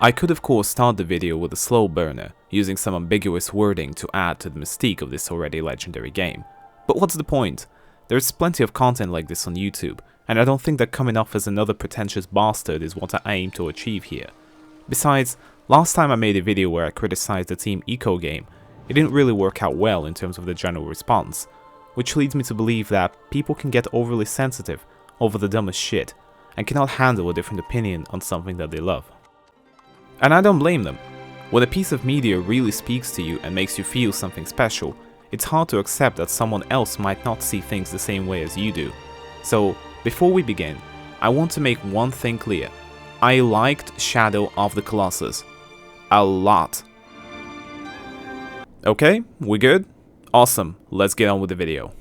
I could of course start the video with a slow burner, using some ambiguous wording to add to the mystique of this already legendary game. But what's the point? There's plenty of content like this on YouTube, and I don't think that coming off as another pretentious bastard is what I aim to achieve here. Besides, last time I made a video where I criticized the Team Eco game, it didn't really work out well in terms of the general response, which leads me to believe that people can get overly sensitive over the dumbest shit, and cannot handle a different opinion on something that they love. And I don't blame them. When a piece of media really speaks to you and makes you feel something special, it's hard to accept that someone else might not see things the same way as you do. So, before we begin, I want to make one thing clear. I liked Shadow of the Colossus. A lot. Okay, we good? Awesome, let's get on with the video.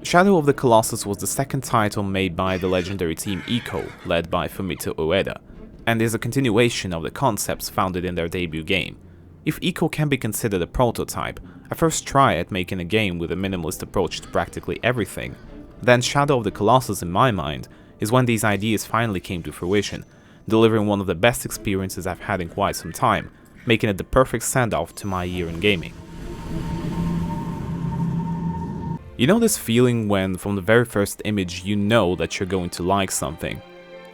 Shadow of the Colossus was the second title made by the legendary Team Eco, led by Fumito Ueda, and is a continuation of the concepts founded in their debut game. If Eco can be considered a prototype, a first try at making a game with a minimalist approach to practically everything, then Shadow of the Colossus in my mind is when these ideas finally came to fruition, delivering one of the best experiences I've had in quite some time, making it the perfect send-off to my year in gaming. You know this feeling when from the very first image you know that you're going to like something?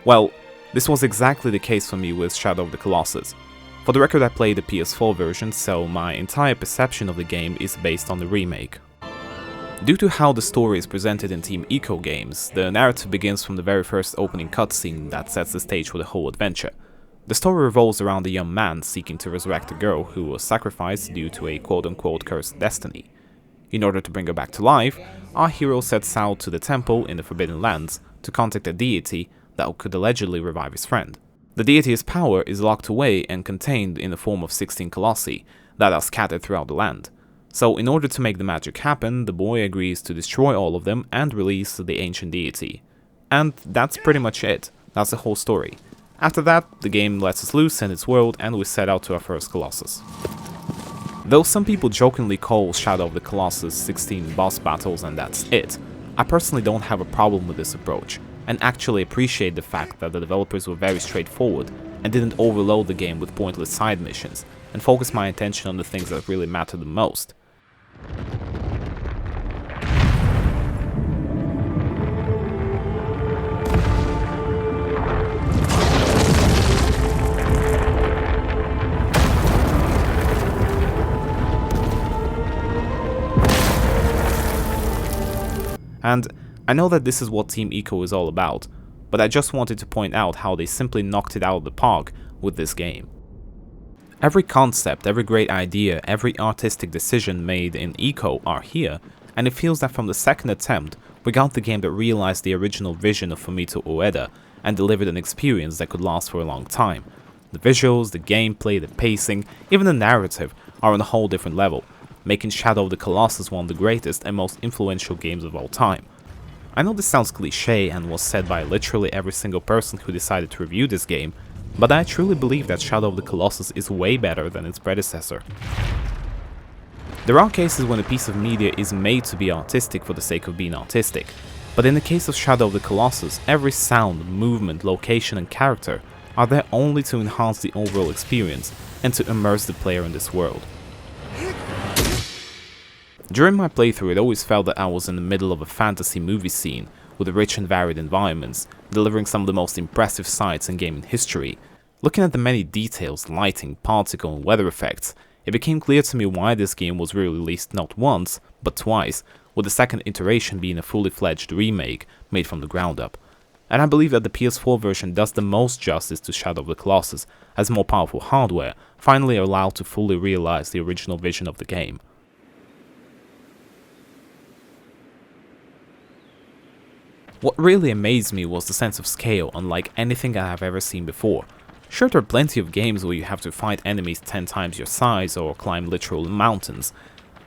Well, this was exactly the case for me with Shadow of the Colossus. For the record, I played the PS4 version, so my entire perception of the game is based on the remake. Due to how the story is presented in Team Eco games, the narrative begins from the very first opening cutscene that sets the stage for the whole adventure. The story revolves around a young man seeking to resurrect a girl who was sacrificed due to a quote-unquote cursed destiny. In order to bring her back to life, our hero sets out to the temple in the Forbidden Lands to contact a deity that could allegedly revive his friend. The deity's power is locked away and contained in the form of 16 colossi that are scattered throughout the land. So in order to make the magic happen, the boy agrees to destroy all of them and release the ancient deity. And that's pretty much it. That's the whole story. After that, the game lets us loose in its world and we set out to our first Colossus. Though some people jokingly call Shadow of the Colossus 16 boss battles and that's it, I personally don't have a problem with this approach, and actually appreciate the fact that the developers were very straightforward and didn't overload the game with pointless side missions, and focus my attention on the things that really matter the most. And I know that this is what Team Eco is all about, but I just wanted to point out how they simply knocked it out of the park with this game. Every concept, every great idea, every artistic decision made in Eco are here, and it feels that from the second attempt, we got the game that realized the original vision of Fumito Ueda and delivered an experience that could last for a long time. The visuals, the gameplay, the pacing, even the narrative are on a whole different level, making Shadow of the Colossus one of the greatest and most influential games of all time. I know this sounds cliché and was said by literally every single person who decided to review this game, but I truly believe that Shadow of the Colossus is way better than its predecessor. There are cases when a piece of media is made to be artistic for the sake of being artistic, but in the case of Shadow of the Colossus, every sound, movement, location and character are there only to enhance the overall experience and to immerse the player in this world. During my playthrough, it always felt that I was in the middle of a fantasy movie scene with rich and varied environments, delivering some of the most impressive sights in gaming history. Looking at the many details, lighting, particle and weather effects, it became clear to me why this game was re-released not once, but twice, with the second iteration being a fully fledged remake made from the ground up. And I believe that the PS4 version does the most justice to Shadow of the Colossus, as more powerful hardware finally allowed to fully realize the original vision of the game. What really amazed me was the sense of scale, unlike anything I have ever seen before. Sure, there are plenty of games where you have to fight enemies 10 times your size or climb literal mountains,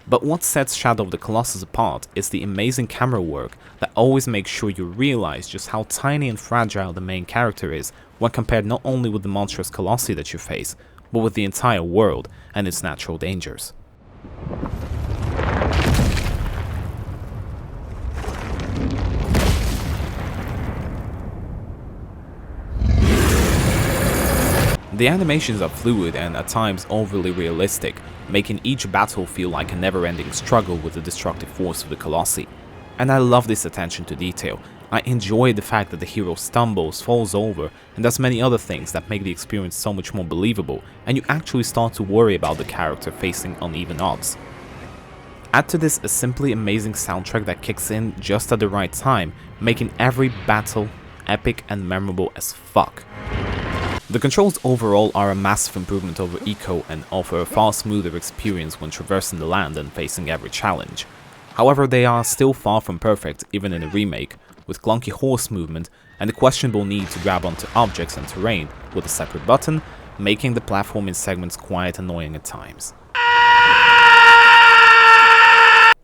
but what sets Shadow of the Colossus apart is the amazing camera work that always makes sure you realize just how tiny and fragile the main character is when compared not only with the monstrous colossi that you face, but with the entire world and its natural dangers. The animations are fluid and at times overly realistic, making each battle feel like a never-ending struggle with the destructive force of the Colossi. And I love this attention to detail. I enjoy the fact that the hero stumbles, falls over, and does many other things that make the experience so much more believable, and you actually start to worry about the character facing uneven odds. Add to this a simply amazing soundtrack that kicks in just at the right time, making every battle epic and memorable as fuck. The controls overall are a massive improvement over Eco and offer a far smoother experience when traversing the land and facing every challenge. However, they are still far from perfect even in a remake, with clunky horse movement and the questionable need to grab onto objects and terrain with a separate button, making the platforming segments quite annoying at times.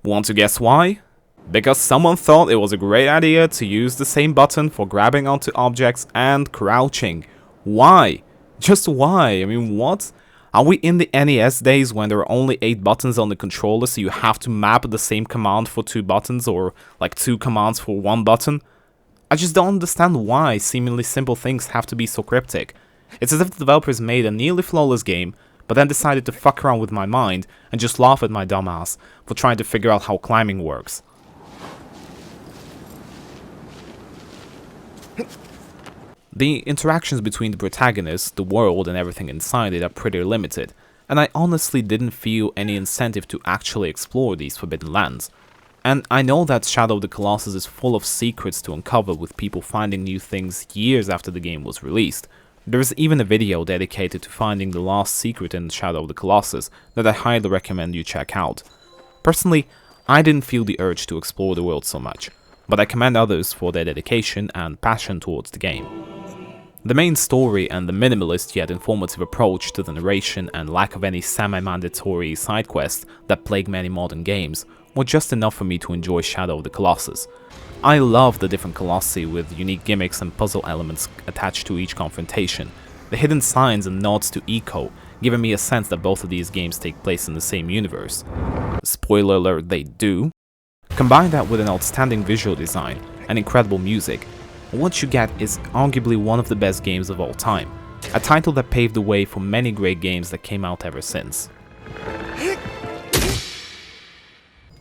Want to guess why? Because someone thought it was a great idea to use the same button for grabbing onto objects and crouching. Why? Just why? I mean, what? Are we in the NES days when there are only 8 buttons on the controller, so you have to map the same command for 2 buttons, or like 2 commands for 1 button? I just don't understand why seemingly simple things have to be so cryptic. It's as if the developers made a nearly flawless game, but then decided to fuck around with my mind and just laugh at my dumbass for trying to figure out how climbing works. The interactions between the protagonist, the world, and everything inside it are pretty limited, and I honestly didn't feel any incentive to actually explore these forbidden lands. And I know that Shadow of the Colossus is full of secrets to uncover, with people finding new things years after the game was released. There is even a video dedicated to finding the last secret in Shadow of the Colossus that I highly recommend you check out. Personally, I didn't feel the urge to explore the world so much, but I commend others for their dedication and passion towards the game. The main story and the minimalist yet informative approach to the narration and lack of any semi-mandatory side quests that plague many modern games were just enough for me to enjoy Shadow of the Colossus. I love the different colossi with unique gimmicks and puzzle elements attached to each confrontation, the hidden signs and nods to Eco, giving me a sense that both of these games take place in the same universe. Spoiler alert, they do. Combine that with an outstanding visual design and incredible music, what you get is arguably one of the best games of all time, a title that paved the way for many great games that came out ever since.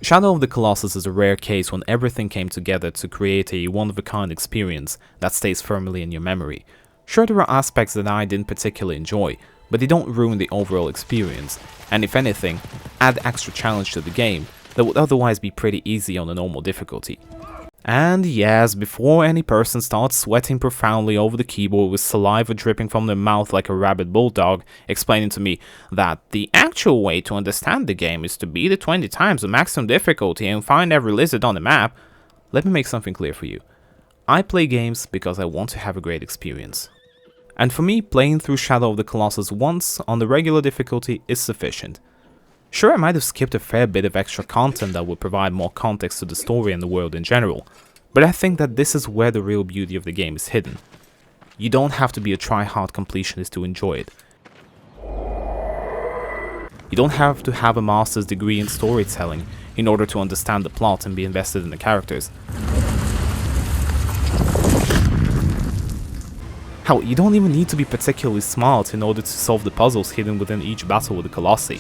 Shadow of the Colossus is a rare case when everything came together to create a one-of-a-kind experience that stays firmly in your memory. Sure, there are aspects that I didn't particularly enjoy, but they don't ruin the overall experience, and if anything, add extra challenge to the game that would otherwise be pretty easy on a normal difficulty. And yes, before any person starts sweating profoundly over the keyboard with saliva dripping from their mouth like a rabid bulldog, explaining to me that the actual way to understand the game is to beat it 20 times the maximum difficulty and find every lizard on the map, let me make something clear for you. I play games because I want to have a great experience. And for me, playing through Shadow of the Colossus once on the regular difficulty is sufficient. Sure, I might have skipped a fair bit of extra content that would provide more context to the story and the world in general, but I think that this is where the real beauty of the game is hidden. You don't have to be a try-hard completionist to enjoy it. You don't have to have a master's degree in storytelling in order to understand the plot and be invested in the characters. Hell, you don't even need to be particularly smart in order to solve the puzzles hidden within each battle with the Colossi.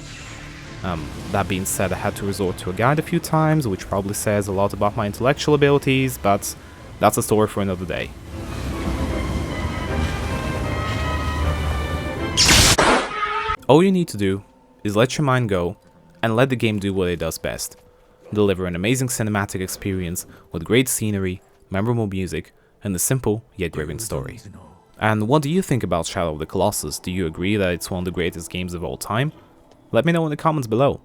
That being said, I had to resort to a guide a few times, which probably says a lot about my intellectual abilities, but that's a story for another day. All you need to do is let your mind go and let the game do what it does best. Deliver an amazing cinematic experience with great scenery, memorable music, and a simple yet gripping story. And what do you think about Shadow of the Colossus? Do you agree that it's one of the greatest games of all time? Let me know in the comments below.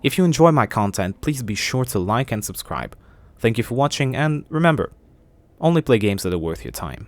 If you enjoy my content, please be sure to like and subscribe. Thank you for watching, and remember, only play games that are worth your time.